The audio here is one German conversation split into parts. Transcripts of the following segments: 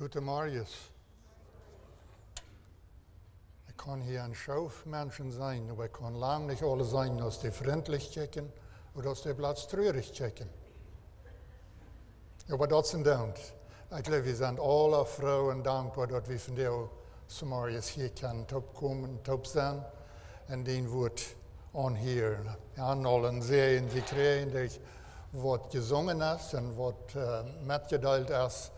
Guten Morgen. Ich kann hier ein Schaufmenschen sein, aber ich kann lang nicht alle sein, dass die freundlich checken oder dass die Platz traurig checken. Aber das sind Dank. Ich glaube, wir sind alle Frauen dankbar, dass wir von dir Samarias hier können, top kommen, top sein. Und den wird an hier an allen Serien gekriegt, was gesungen ist und was mitgeteilt ist.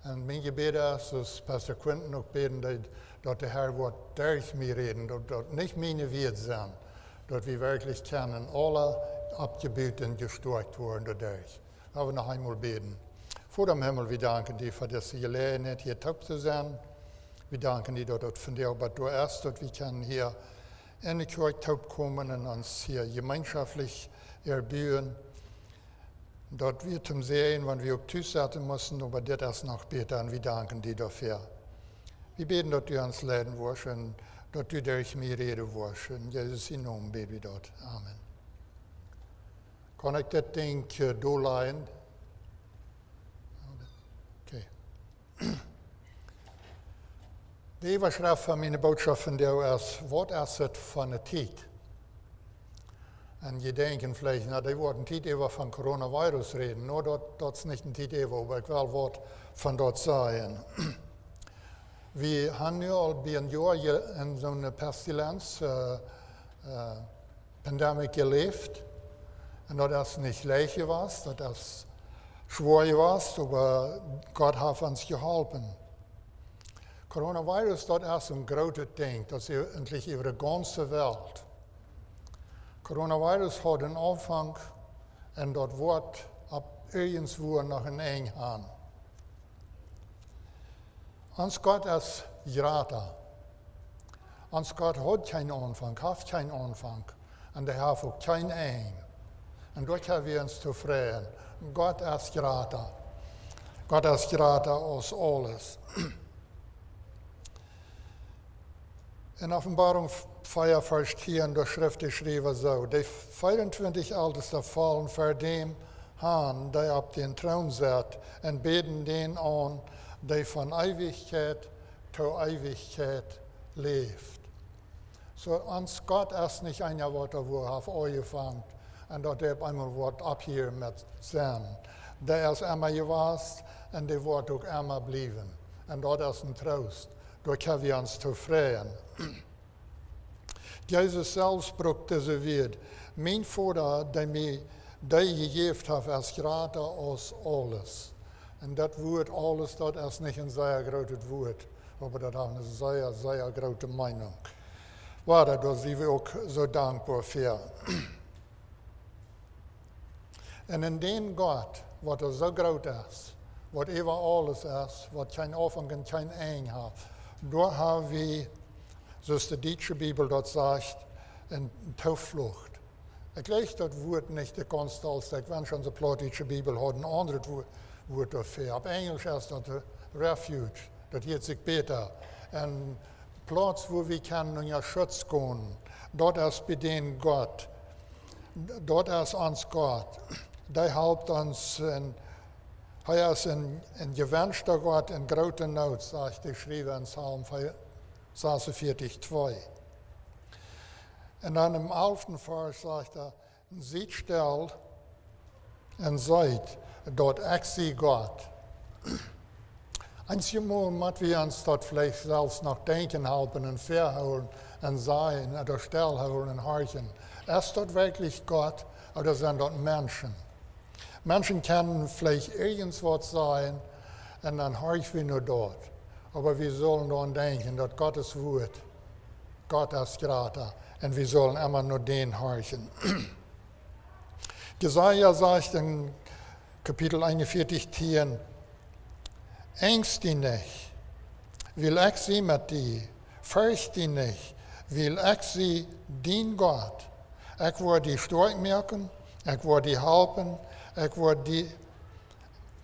Und mein Gebet ist, dass Pastor Quinton auch beten, dass der Herr wird durch mich reden, dass nicht meine Worte sind, dass wir wirklich können, alle abgebeten, gestärkt werden dadurch. Aber noch einmal beten. Vor dem Himmel, wir danken dir für diese Gelegenheit, hier top zu sein. Wir danken dir, dass das von dir aber du ist, dass wir können hier in die Kirche top kommen und uns hier gemeinschaftlich erbühen. Dort wir zum Sehen, wenn wir auf Tüßerten müssen, aber das ist noch besser und wir danken dir dafür. Wir beten, dass du uns leiden wirst und dass du durch mich reden wirst. In Jesus' Namen beten wir dort. Amen. Kann ich das Ding durchleihen? Okay. Die Überschrift von meiner Botschaft von dir ist, was ist es von der Tiet? Und je denken vielleicht, na, die wollten Tiet über von Coronavirus reden. Nur dort ist nicht ein Tiet über, aber ich will was von dort sagen. Wir haben ja all ein Jahr in so einer Pestilenz, Pandemie gelebt. Und das ist nicht leicht gewesen, das ist schwer gewesen, aber Gott hat uns geholfen. Coronavirus, das ist ein großes Ding, das ist eigentlich über die ganze Welt. Coronavirus hat einen Anfang und dort wird ab irgendwo noch ein Eng haben. Uns Gott ist gratis. Uns Gott hat keinen Anfang, hat keinen Anfang und er hat auch kein Eng. Und dort haben wir uns zufrieden. Gott ist gratis. Gott ist gratis aus alles. In Offenbarung 4, Vers 4 in der Schrift geschrieben so, die 24 Ältesten fallen vor dem Herrn, der auf den Thron sitzt, und beten den an, der von Ewigkeit zu Ewigkeit lebt. So, uns Gott ist nicht einer, wo auf euch fängt, und dort einmal wird ab hier mit sein. Der ist immer gewesen, und der wird auch immer bleiben. Und dort ist ein Trost. Dort können wir uns zufrieden. Jesus selbst sprach diese Wort. Mein Vater, der mir gegeben hat, ist gratis aus alles. Und das Wort alles, das ist nicht ein sehr großes Wort, aber das ist eine sehr, sehr große Meinung. Warte, da sind wir auch so dankbar für. Und in dem Gott, was so groß ist, was über alles ist, was kein Anfang und kein Ende hat, da haben wir, so ist die deutsche Bibel dort sagt, eine Zuflucht. Ich lese das Wort nicht die ganze Zeit, wenn schon die plattdeutsche Bibel hat, ein anderes Wort dafür. Auf Englisch ist das Refuge, das geht sich besser. Ein Platz, wo wir können in Schutz gehen, dort ist bei dem Gott, dort ist uns Gott. Der hilft uns, er ist ein gewünschter Gott in großer Not, sagt geschrieben in Psalm 46, 2. Und dann im 11. Vers sagt er, seht still und seid, dort ich sehe Gott. Einmal müssen wir uns dort vielleicht selbst noch denken helfen und verholen und sein oder stillholen und horchen. Ist dort wirklich Gott oder sind dort Menschen? Menschen können vielleicht irgendwas sein und dann horchen wir nur dort. Aber wir sollen daran denken, dass Gottes Wort, Gott ist gratis und wir sollen immer nur den horchen. Jesaja sagt in Kapitel 41, 10, Ängst dich nicht, will ich sie mit dir, fürcht dich nicht, will ich sie dien Gott. Ich werde die stark merken, ich werde die helfen, ich werde die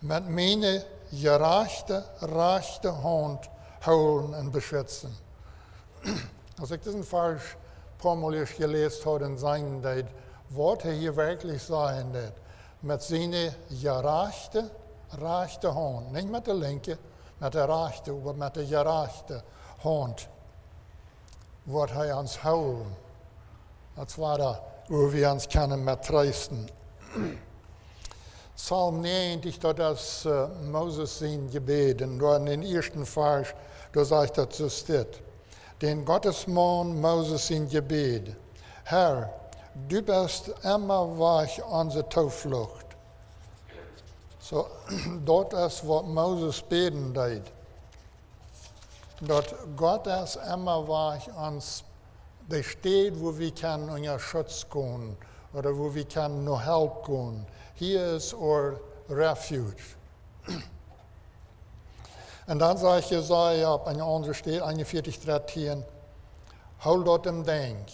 mit meiner rechte Hand holen und beschützen. Als ich diesen Vers ein paar Mal gelesen habe und sagen, was er hier wirklich sagen wird, mit seiner rechte Hand, nicht mit der linken, met de rechte, aber met de gerechte Hand, wordt hij ons houden. Dat war da, wo wir uns können mit trösten. Psalm 90, das ist Moses sein Gebet. Und in den ersten Vers, da sagt er so steht. Den Gottesmann Moses sein Gebet. Herr, du bist immer weich unsere Zuflucht. So, dort ist, was Moses beten deed. Dort Gott ist immer weich uns, der steht, wo wir können unser Schutz gehen oder wo wir können noch Help gehen. Hier ist unser Refuge. Und dann sagt Jesaja auf einer anderen Stelle, 41,13, hol dort im Denk.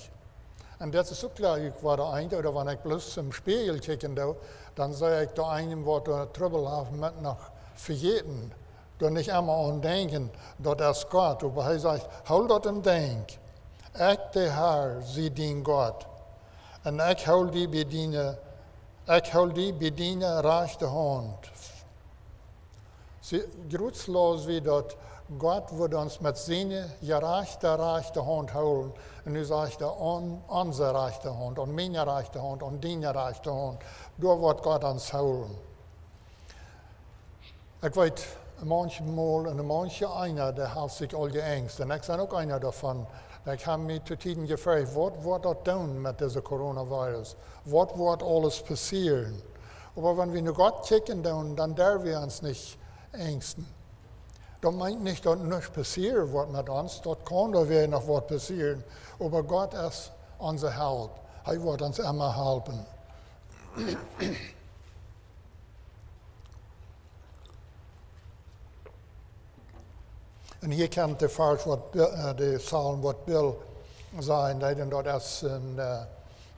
Und das ist so klar, ich war da ein, oder wenn ich bloß im Spiegel kicken, dann sage ich da einem, was da Trouble haben mit nach vergeten. Da nicht einmal an denken, das ist Gott. Aber er sagt, hol dort im Denk. Ich, der Herr, sie dien Gott. Und ich hol die bediene rechte Hand. Grutzlos wie dort, Gott wird uns mit seiner rechte Hand holen. Und du sagst, unsere rechte Hand, und meine rechte Hand, und deine rechte Hand. Da wird Gott uns holen. Ich weiß, manchmal und manche einer, der hat sich all geängst. Und ich bin auch einer davon. Ich habe mich zu Tiden gefragt, was wird das tun mit diesem Coronavirus? Was wird alles passieren? Aber wenn wir nur Gott kicken, dann dürfen wir uns nicht ängsten. Das meint nicht, dass nichts passieren wird mit uns. Dort kann da wieder noch was passieren. Aber Gott ist unser Held. Er wird uns immer helfen. Und hier kommt der Vers, der Psalm, was Bill sagt, denn das ist ein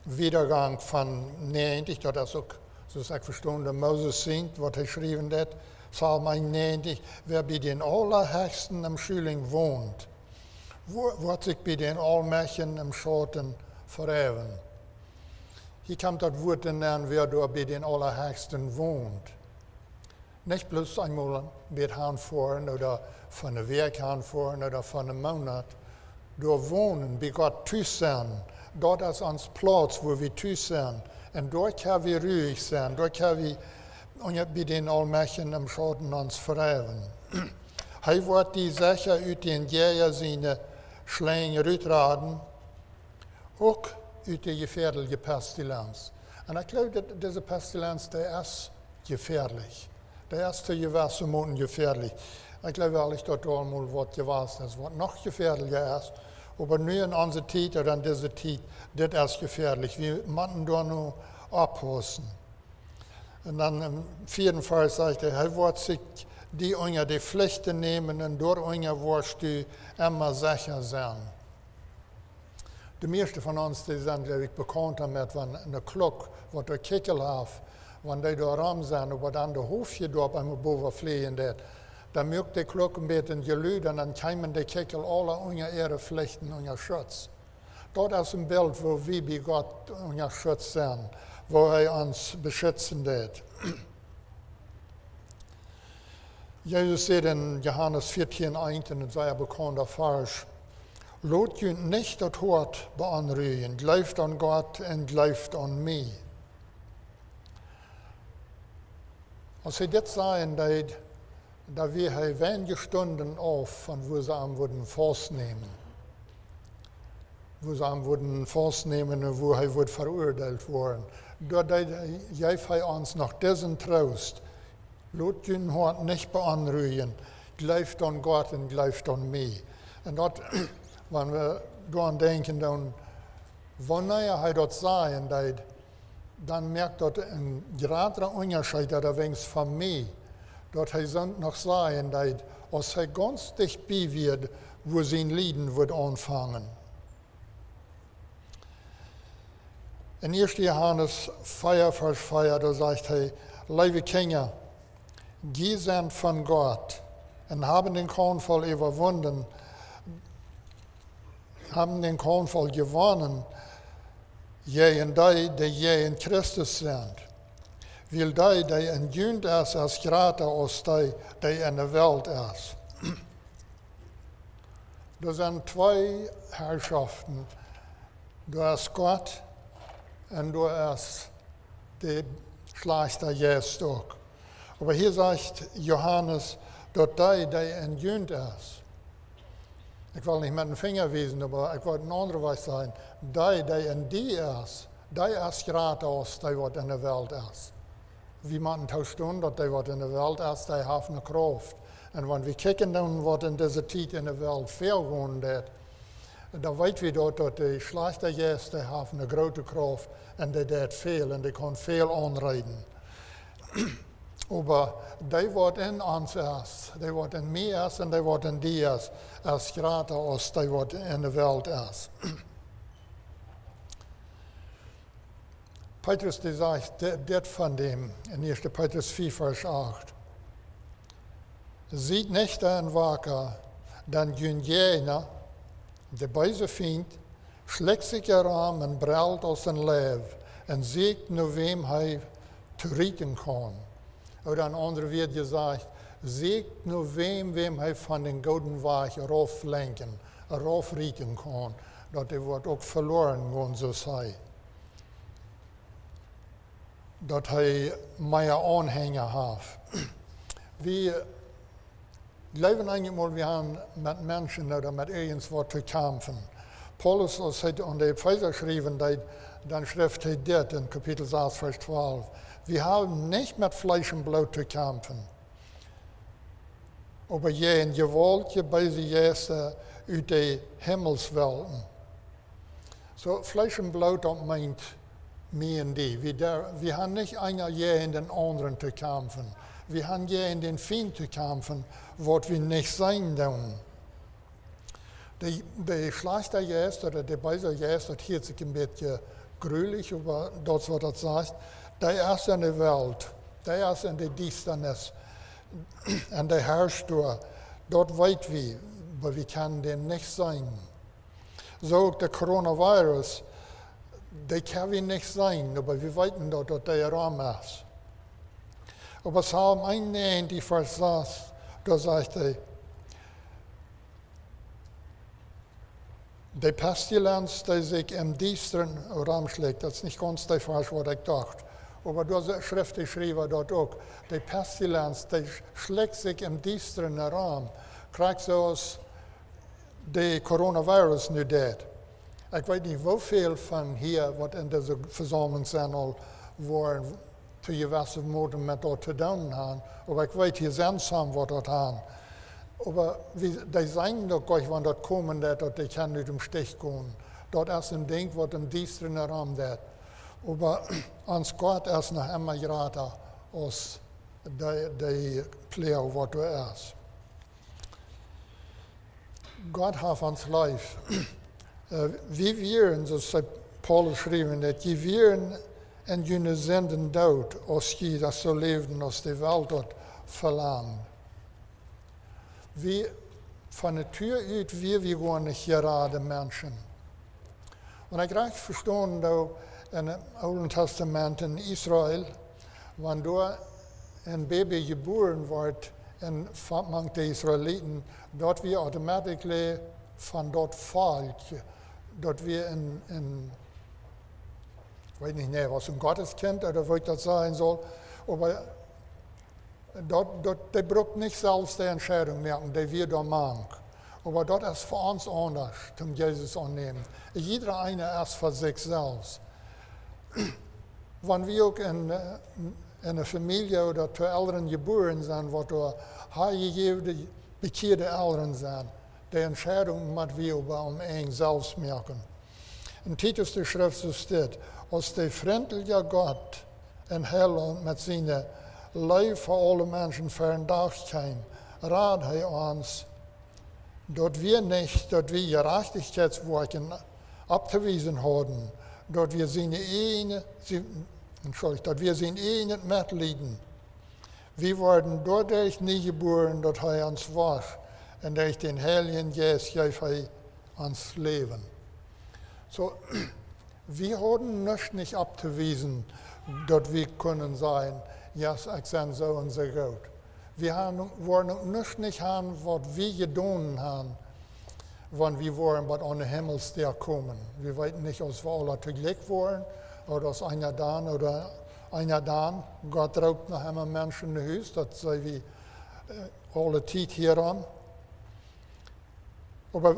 Wiedergang von 90, das ist auch, so ich verstehe, Moses singt, was er geschrieben hat, Psalm 91, wer bei den Allerhöchsten im Schüling wohnt, wird sich bei den Allmächten im Schatten verheeren. Hier kommt das Wort hinein, wer da bei den Allerhöchsten wohnt. Nicht bloß einmal mit Handfahren oder von der Werk Handfahren oder von einem Monat. Da wohnen, bei Gott tüß sein. Dort ist uns Platz, wo wir tüß sind. Und dort können wir ruhig sein. Dort können wir bei den Allmächten im Schatten uns verheeren. Er wird die Sache aus den Jäger seine Schläge rautraden, auch aus der gefährlichen Pestilenz. Und ich glaube, diese Pestilenz, die ist gefährlich. Der erste Gewässer ist gefährlich. Ich glaube ehrlich, dass da mal was gewesen ist, was noch gefährlicher ist. Aber nur in unserer Zeit oder in dieser Zeit, das ist gefährlich. Wir müssen da nur abpassen. Und dann im 4. Vers sagt er wird sich die unter die Pflichten nehmen und durch unter wirst du immer sicher sein. Die meisten von uns, die sind, glaube ich, bekannt damit, wenn eine Klok, was der Kickel hat, wenn die da rum sind, aber dann der Hofje da beim Boven fliehen, dann mögt die Klok ein bisschen gelüht und dann kämen die Kickel alle unter ihre Pflichten, unter Schutz. Dort ist ein Bild, wo wir bei Gott unter Schutz sind, wo er uns beschützen wird. Jesus sagt in Johannes 14,1, in seiner bekannten Vers, lot ihr nicht das Wort beanrühren, glaubt an Gott und glaubt an mich. Als sie das sagen, da wir wenige Stunden auf, von wo sie am würden festnehmen. Wo sie am würden festnehmen und wo er wird verurteilt worden. Da gab er uns noch diesen Trost. Lot ihn Hort nicht beanrühren. Glaubt an Gott und glaubt an mich. Und dort, wenn wir daran denken, dann, wenn er das sagen, dann merkt dort ein gerader Unterschied allerdings von mir, dass er noch sagen, dass er ganz dicht bei wird, wo sein Lieden wird anfangen. In 1. Johannes 4, Vers 4, da sagt er, liebe Kinder, die sind von Gott und haben den Kornfall überwunden, haben den Kornfall gewonnen, je in die je in Christus sind. Weil die in Jünd ist, als greater als die in der Welt ist. Da sind zwei Herrschaften. Du hast Gott und du hast die Schlechter Jesus auch. Aber hier sagt Johannes, dort die in Jünd ist. Ich will nicht mit dem Finger wiesen, aber ich wollte eine andere Weise sagen. Die in die ist gerade aus, die was in der Welt ist. Wie man tauschen, dass die was in der Welt ist, die haben eine Kraft. Und wenn wir kijken dann, was in dieser Zeit in der Welt fehlgegangen ist, dan weten we dat de Schlechter die haben eine große Kraft und die deed veel en die kan veel aanrijden. Aber die wat in ons is, die wat in mij is en die wat in die is groter als die wat in de wereld is. Petrus die sagt dit van dem in 1. Petrus 4, Vers 8. Ziet nicht en wakker, dan jün jener, de böse Feind, schlägt sich heran und brüllt aus dem Leib und sieht nur, wem er zu retten kann. Oder ein anderer wird gesagt, sieht nur, wem er von den guten Weg rauflenken, raufretten kann, dass er wird auch verloren gehen, so sei. Dass er mehr Anhänger hat. Wir leben eigentlich mal, wir haben mit Menschen oder mit irgendwas zu kämpfen. Paulus hat an die Epheser geschrieben, dann schreibt er das in Kapitel 6, Vers 12. Wir haben nicht mit Fleisch und Blut zu kämpfen. Aber je in Gewalt, je böse Geister aus den Himmelswelten. So, Fleisch und Blut, das meint mir und die. Wir haben nicht einer je in den anderen zu kämpfen. Wir haben je in den Feind zu kämpfen, was wir nicht sein dürfen. Die Schlechter Geist oder die böse Geist, das hört sich ein bisschen grülich, aber das, was das sagt, der ist in der Welt, der ist in der Düsternis, und der herrscht dort weit wie, aber wir können dem nicht sein. So auch der Coronavirus, der kann wir nicht sein, aber wir wissen dort, dass der Raum ist. Aber Psalm 91, Vers 6, da sagt er, die Pestilenz, die sich im düsteren Raum schlägt, das ist nicht ganz der Vers, was ich dachte. Aber da schrift geschrieben dort auch, die Pestilenz, die schlägt sich im düsteren Raum, kriegt so aus dem Coronavirus nicht das. Ich weiß nicht, wie viel von hier, was in dieser Versammlung sind, waren, zu gewissen Moden mit dort zu tun haben. Aber ich weiß, hier sind some, was dort haben. Aber die sagen doch gleich, wenn dort kommen, dass die können nicht im Stich gehen. Dort ist ein Ding, was im düsteren Raum ist. Aber ans Gott ist noch immer grater als die Pläne, was du ist. Gott hat uns lieb. Wie wir, so hat Paulus geschrieben, dass wir in jene Sünden dood, als je dat zo leefden, als de Welt dort verlangt. Wie von der Tür uit, wir gewoon nicht gerade Menschen. Und ich recht verstanden, da im Alten Testament in Israel, wenn da ein Baby geboren wird, in manchen Israeliten, dort wir automatisch von dort fallen, dort wir ich weiß nicht, was ein Gotteskind oder wie das sein soll, aber der braucht nicht selbst die Entscheidung merken, die wir da machen. Aber das ist für uns anders, zum Jesus annehmen. Jeder eine ist für sich selbst. Wenn wir auch in einer Familie oder zu Eltern geboren sind, wo da heilige, bekehrte Eltern sind, die Entscheidung müssen wir aber uns selbst merken. In Titus der Schrift so steht, als der freundliche Gott in Heiland mit seiner Liebe für alle Menschen für einen Tag kam, rat er uns, dass wir nicht, dass wir Gerechtigkeitswerken abzuweisen haben, dass wir seine Ehe nicht mitleiden. Wir wurden dadurch nie geboren, dass er uns war, und durch den Heiligen Geist gab er uns Leben. So, wir haben nicht abzuweisen, dass wir können sein, ja, ich bin so und so gut. Wir wollen nicht haben, was wir getan haben, wann wir wollen, was an den Himmelsster kommen. Wir wissen nicht, ob wir alle tegelijk wollen, oder aus einer dann oder einer dann. Gott raubt nach einem Menschen in Haus, das sei wie alle Zeit hier an. Aber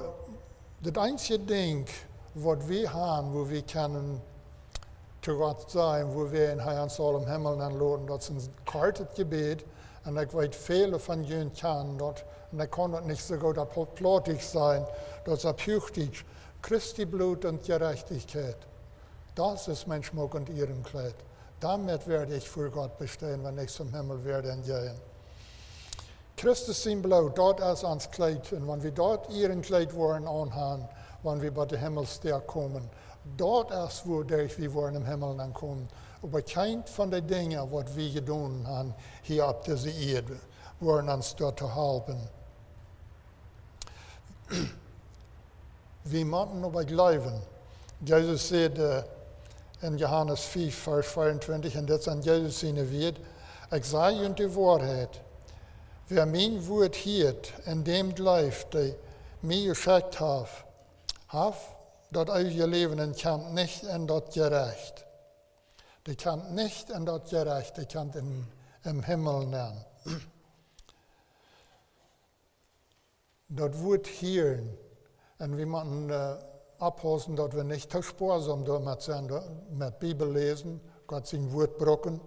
das einzige Ding, was wir haben, wo wir können zu Gott sein, wo wir in uns alle im Himmel anladen, das ist ein kartes Gebet. Und ich weiß, viele von ihnen kennen das. Und ich kann das nicht so gut apologetisch sein. Das ist püchtig. Christi Blut und Gerechtigkeit. Das ist mein Schmuck und ihren Kleid. Damit werde ich für Gott bestehen, wenn ich zum Himmel werde gehen. Christus sein Blut, dort ist ans Kleid. Und wenn wir dort ihren Kleid wollen anhaben, wenn wir bei der Himmelsster kommen, dort ist, wo wir wollen im Himmel ankommen. Aber kein von den Dingen, was wir getan haben, hier auf dieser Erde, wollen uns dort zu halten. Wir müssen aber glauben. Jesus sagt in Johannes 5, Vers 24, und das an Jesus seine wird, ich sage euch die Wahrheit, wer mein Wort hört, in dem glaubt, der mir geschickt hat, dat euer Leben kann nicht in das gerecht. Die kann nicht in das gerecht, die kann im Himmel nehmen. Das wird hier, und wir müssen abpassen, dass wir nicht zu sparsam damit sind, mit Bibel lesen, Gott sein Wort brauchen.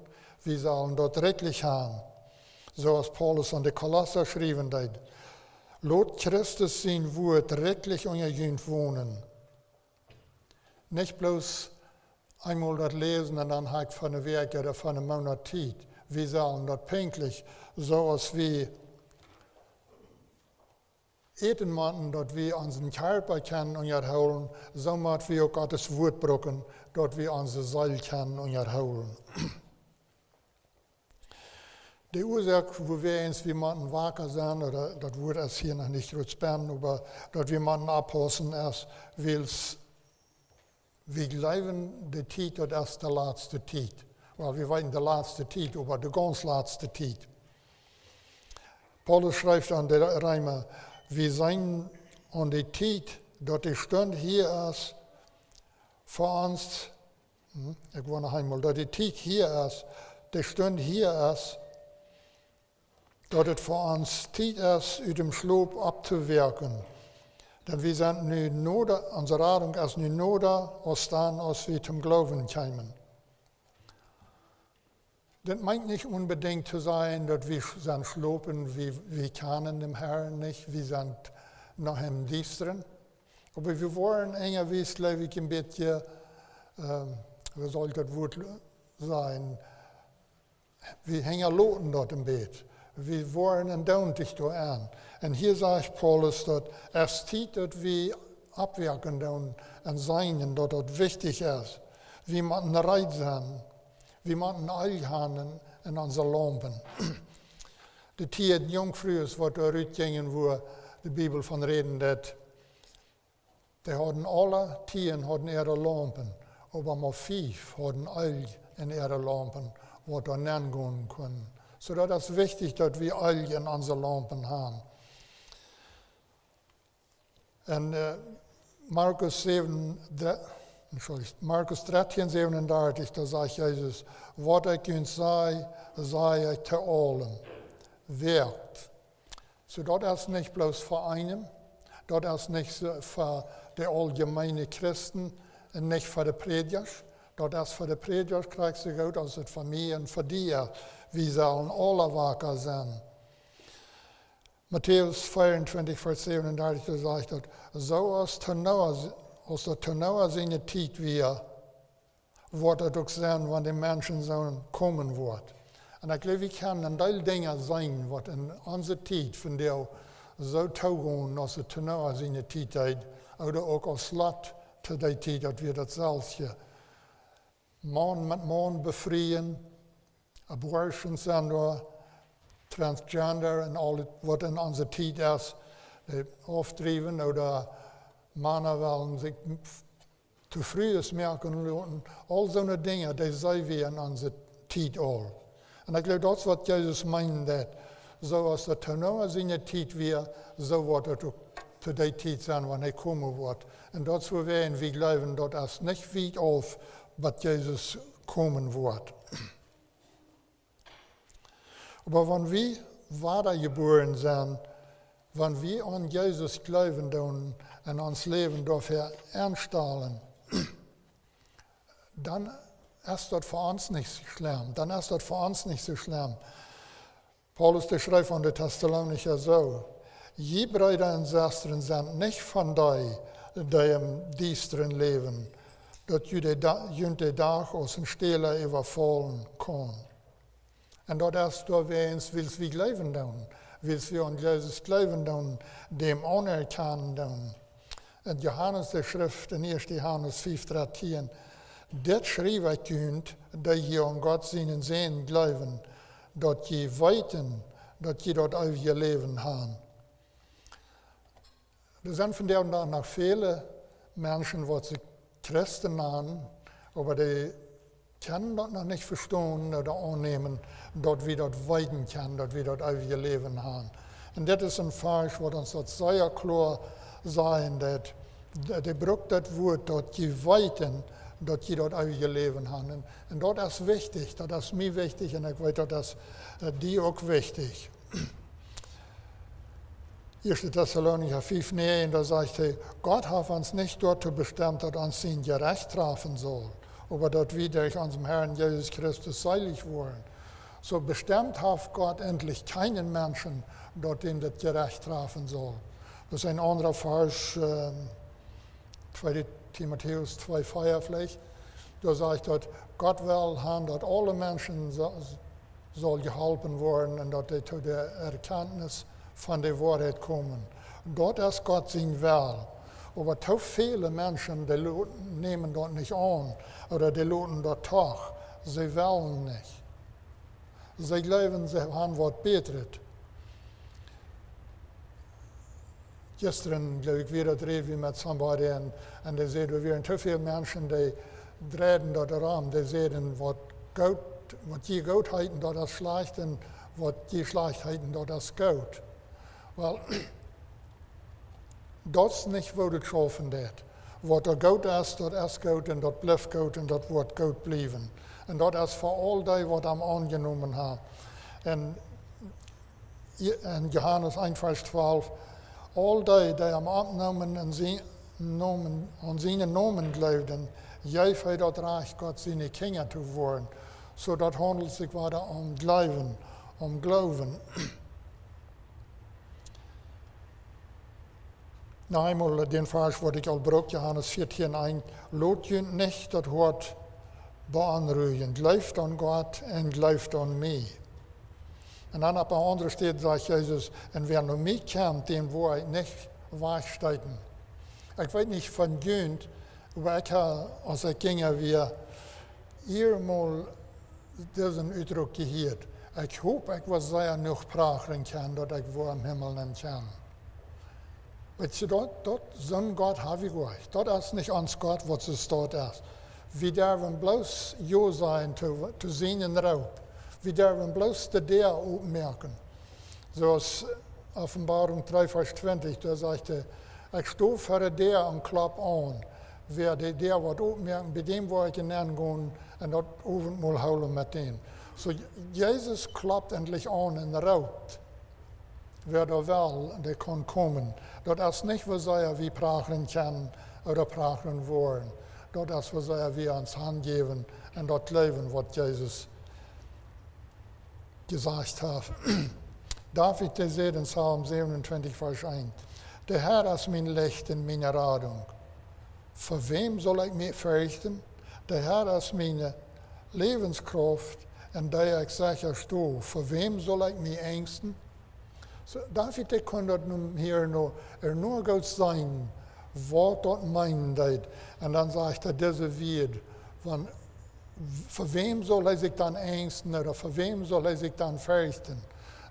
Wir sollen dort redlich haben. So als Paulus an die Kolosser schrieben hat. Lot Christus sein Wort redlich unter euch wohnen. Nicht bloß einmal das lesen und dann halt von der Werk oder von einem Monat Zeit. Wir sollen das pünktlich, so als wir eten müssen, dass wir unseren Körper können und erholen, so müssen wir auch Gottes Wort brauchen, dass wir unsere Seele können und erholen. Die Ursache, wo wir uns, wir müssen wacker sein, oder das Wort ist hier noch nicht sperren, aber dass wir müssen abpassen, ist, weil wir glauben, die Zeit, das ist der letzte Zeit. Weil wir wollen die letzte Zeit, aber die ganz letzte Zeit. Paulus schreibt an der Reimer, wir sind an die Zeit, dass die Stunde hier ist, für uns, ich war noch einmal, dass die Zeit hier ist, die Stunde hier ist, dass es für uns Zeit ist, aus dem Schlaf abzuwirken. Denn wir sind nun nur, unsere Radung ist nun nur da, als dann, als wir zum Glauben kommen. Das meint nicht unbedingt zu sein, dass wir sind schlafen, wir kennen den Herrn nicht, wir sind noch im Düsteren. Aber wir wollen irgendwie, glaube ich, ein bisschen, wie soll das Wort sein, wir hängen Loten dort im Bett. Wir wollen ein Dauntig da an. Und hier sagt Paulus, dass es Zeit, dass wir abwirken und sein, dass das wichtig ist. Wir müssen reit sein. Wir müssen Öl haben in unseren Lampen. Die Tiet Jungfrühes, was da rausgingen, wo die Bibel von reden, die hatten alle Tieren ihre Lampen, aber nur 5 hatten Öl in ihre Lampen, was da nennen können. So das ist wichtig, dass wir Öl in unseren Lampen haben. Und Markus 13, 37, da sagt Jesus, was ich euch sei ich zu allem. Wirkt. So das ist nicht bloß für einen, das ist nicht für die allgemeinen Christen und nicht für die Prediger. Das ist für die Prediger, kriegst du gut, das ist für mich und für dich. Wir sollen alle wacker sein. Matthäus 24, Vers 37 sagt, so als der Noah seine Zeit wird er auch sein, wenn die Menschensohn kommen wird. Und ich glaube, wir können ein Teil Dinge sein, was in unserer Zeit von der so taugen, als der Noah seine Zeit hat, oder auch als Lot zu der Zeit, dass wir das selbst Mann mit Mann befreien, Abortion sind da, Transgender und alles, was in unserer Zeit ist, auftrieben oder Männer wollen sich zu früh merken lassen. All so eine Dinge, die sehen wir in unserer Zeit all. Und ich glaube, das ist, was Jesus meint, so als der Noah seine Zeit wird, so wird er zu der Zeit sein, wann er kommen wird. Und dazu werden wir glauben, dass es nicht weit auf, was Jesus kommen wird. Aber wenn wir weitergeboren sind, wenn wir an Jesus glauben und uns Leben dafür einstellen, dann ist das für uns nicht so schlimm. Paulus, der schreibt an die Thessalonicher so: Je Brüder und Schwestern sind nicht von die im düsteren Leben, dass jede Tag aus dem Stille überfallen kann. Und das ist da, willst wir glauben tun, willst wir an Jesus glauben tun, dem anerkennen tun. In Johannes der Schrift, in 1. Johannes 5,13, das schrieb ich könnt, dass ihr an Gott seinen Sehen glauben, dass je weiten, dass je dort auf ihr Leben haben. Es sind von der noch viele Menschen, die sich Christen nennen, aber die können das noch nicht verstehen oder annehmen, dass wir dort weiten können, dass wir dort auf ihr Leben haben. Und das ist ein Vers, wo uns das sehr klar sagen, dass der braucht das Wort, dass je weiten, dass die dort auf ihr Leben haben. Und das ist wichtig, das ist mir wichtig und ich weiß, das ist dir auch wichtig. 1. Thessalonicher 5,9, da sagt er, Gott hat uns nicht dazu bestimmt, dass uns sein Gerecht treffen soll, aber dass wir durch unseren Herrn Jesus Christus selig wurden. So bestimmt hat Gott endlich keinen Menschen, dort dem das Gerecht treffen soll. Das ist ein anderer Vers, 2. Timotheus 2,4 vielleicht, da sagt dort, Gott will haben, dass alle Menschen soll geholfen werden und dass sie zu der Erkenntnis von der Wahrheit kommen. Dort ist Gott sein Will. Aber zu viele Menschen, die nehmen dort nicht an oder die lassen dort doch. Sie wollen nicht. Sie glauben, sie haben was betet. Gestern, glaube ich, wieder drehen wir mit somebody und die sehen, wir sind zu viele Menschen, die drehen dort herum, die sehen, was die gut halten, dort ist schlecht und was die schlecht halten, dort ist gut. Weil, das ist nicht, wo das schaffen wird. Was da gut ist, das ist gut und das bleibt gut und das wird gut bleiben. Und das ist für all die, die am angenommen haben. Und in Johannes 1, Vers 12, all die am abgenommen und an seinen Namen glaubten, jäf er das Reich, Gott seine Kinder zu werden. So das handelt sich weiter um Glauben. Noch einmal den Vers, wo ich al brauche, Johannes 14,1, lot je nicht das Wort beanruhigen, glaubt an Gott und glaubt an mich. Und dann auf einer anderen Stelle sagt Jesus, und wer nur mich kennt, den wo ich nicht wegsteiten. Ich weiß nicht von Jünd, aber ich habe, als ich ginge, wir mal diesen Ausdruck gehört. Ich hoffe, ich was sehr noch sprachen kann, dass ich wo am Himmel nennen kann. Weißt du, dort so ein Gott habe ich euch. Das ist nicht uns Gott, was es dort ist. Wir dürfen bloß ja sein zu seinen Raub. Wir dürfen bloß der aufmerken. So als Offenbarung 3, Vers 20, da sagt er, ich stehe für der und klapp an. Wer der was aufmerken, bei dem wo ich hineingehen und das Abendmahl holen mit dem. So Jesus klappt endlich an und raubt. Wer da will, der kann kommen. Das ist nicht, was wir prachen können oder prachen wollen. Das ist, was wir uns Hand geben und das leben, was Jesus gesagt hat. David, der sagt in Psalm 27, Vers 1, der Herr ist mein Licht und meine Radung. Vor wem soll ich mich fürchten? Der Herr ist meine Lebenskraft, und der ich sicher stehe. Vor wem soll ich mich ängsten? So, David, der kann das hier nur gut sein, was dort meint. Und dann sagt er diese Wort, für wem soll er sich dann ängsten oder für wem soll er sich dann fürchten?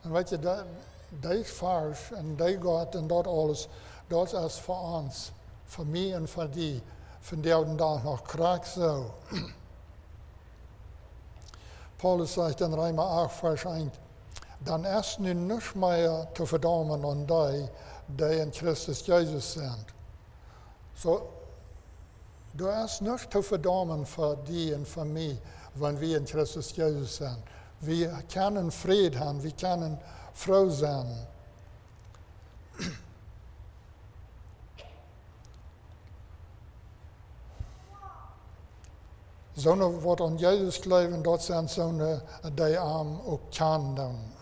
Und weißt du, das ist falsch und der Gott und dort alles, das ist für uns, für mich und für die, von der Tag noch krank so. Paulus sagt in Römer 8, Vers 1, dann ist nun nicht mehr zu verdammen an die, die in Christus Jesus sind. So, du hast nichts zu verdammen für die und für mich, wenn wir in Christus Jesus sind. Wir können Frieden haben, wir können froh sein. So wat aan Jesus glauben, dat zijn zo'n die ook kan doen.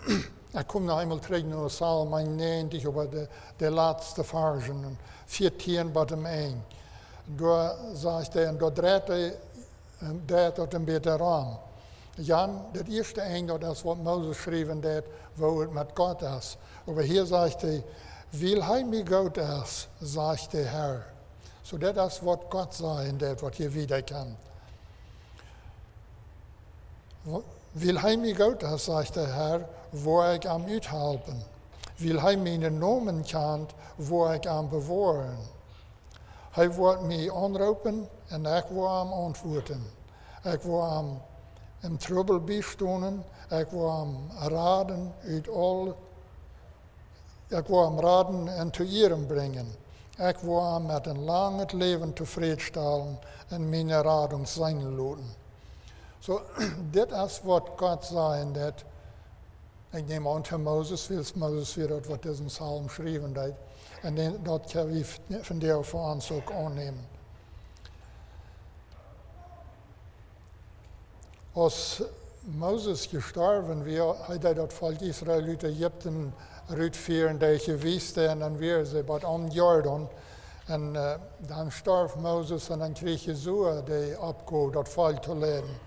Ik kom nog eenmaal terug naar Psalm 91 over de laatste versen, 14 bij hem 1. Daar zegt hij, en daar draait hij dat een beetje aan. Jan, het eerste een, dat is wat Mozes schreef, dat wo het met God is. Maar hier zegt hij, wil hij mij goed is, zegt de Heer. So dat is wat God zei in dat wat je wieder kent. Wil hij mij goed is, zegt de Heer, waar ik am uithelpen. Wil hij mijn namen kent, waar ik am bewaren. Hij wordt mij aanroepen en ik wil hem antwoorden. Ik wil hem in trouble bijstaan, ik wil hem raden uit al. Ik wil hem raden en te eren brengen. Ik wil hem met een lang leven tevredenstellen en mijn rading zijn laten. So, dit is wat God zei in dat. Ik neem aan te Mozes, wil Mozes weer dat wat deze psalm schreven deed. En dat kan we van deel voor ons ook aannemen. Als Mozes gestorven was, had hij dat volk Israël uit Egypte uitvieren, die geweest en dan weer ze wat om Jordan. En dan stierf Mozes en dan kreeg Jezua die opgave dat volk te leiden.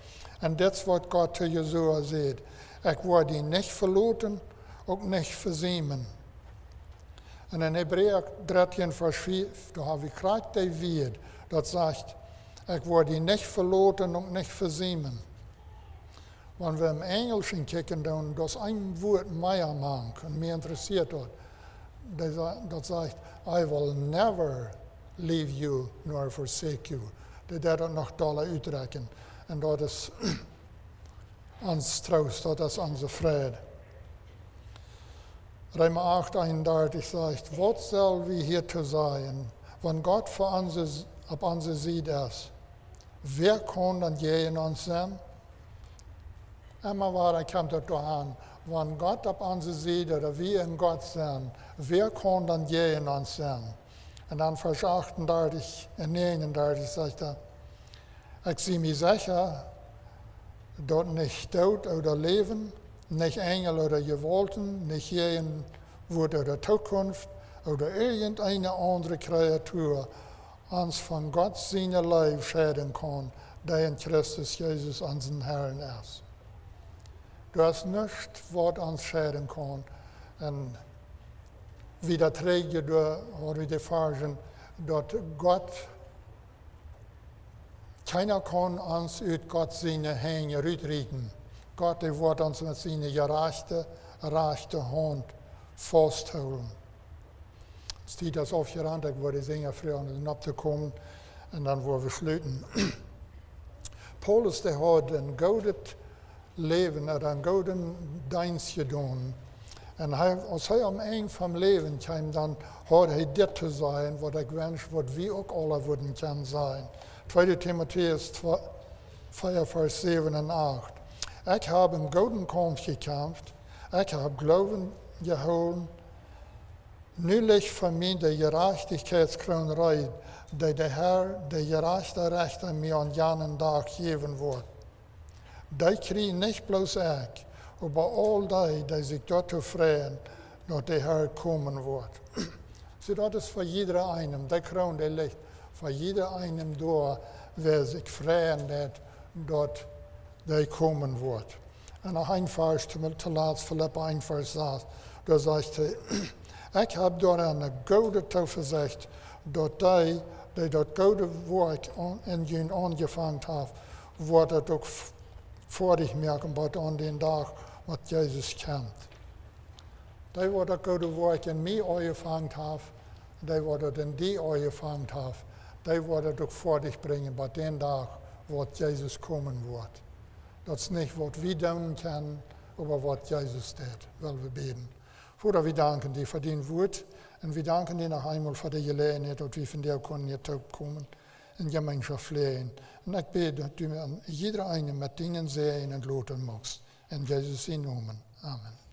En dat is wat God te Jezua zegt. Ik word die niet verlaten, ook niet verzemen. En in Hebreeën 13 vers 5, daar heb ik graag die woord, dat zegt, ik word die niet verlaten, ook niet verzemen. Wanneer we im Englischen kijken, dan dat is een woord meer mank, en mij interesseert dat. Dat zegt, I will never leave you nor forsake you. Dat nog dollar uitrekken. En dat is ons troost, dat is onze vrede. Römer 8, 31 zegt, wat zal we hier te zijn, wanneer God voor ons op onze zijde is? Wer kan dan tegen ons zijn? Immer waar komt het aan, wanneer God op onze zijde, of we in God zijn, wer kan dan tegen ons zijn? En dan vers 38 en 39 zegt hij, ik zie me zeker, dat niet dood oder leven, nicht Engel oder Gewalten, nicht Gegenwart oder Zukunft oder irgendeine andere Kreatur uns von Gott seine Leib schäden kann, der in Christus Jesus unseren Herrn ist. Du hast nichts, was uns schäden kann. Und wieder träge du, oder die Versen, dass Gott, keiner kann uns uit Gott seine Hänge uitrieten. Gott, der wird uns mit seiner rechte Hand festhalten. Es steht das aufgerannt, ich würde singen früher, um abzukommen, und dann wollen wir schließen. Paulus, der hat ein gutes Leben, einen guten Dienst getan. Und als er am Ende vom Leben kam, dann hat er das zu sein, was ich wünsche, was wir auch alle würden können sein. 2. Timotheus 4, Vers 7 und 8. Ich habe einen guten Kampf gekämpft, ich habe Glauben geholt, nu ligt voor mij de gerechtigheidskroonrij, die de Herr, de gerechte rechter, mij aan jenen dag geven wordt. Die krijg niet bloos ik, maar al die zich daartoe vreien, dat de Herr komen wordt. So dat is voor ieder einem, die kroon die ligt voor ieder einem door, waar zich vreien dat die komen wordt. En nog een vers, te laatst Philippa 1 vers 6, daar zegt hij, ik heb door een goede toeverzicht dat die dat goede werk in je aangevangen heeft, wordt het ook voordig merken wat aan den dag wat Jezus kent. Die wordt dat goede werk in mij aangevangen heeft, die wordt het in die aangevangen heeft, die wordt het ook voordig brengen wat den dag wat Jezus komen wordt. Dat is niet wat we doen kunnen, maar wat Jezus deed. Wel we beden. Vader, we danken dir voor din woord Und wir danken dir noch einmal für die Gelegenheit, dass wir von dir können hier kommen, in Gemeinschaft leben. Und ich bete, dass du jeder eine mit deinen Segen und Loten machst. In Jesus' Namen. Amen.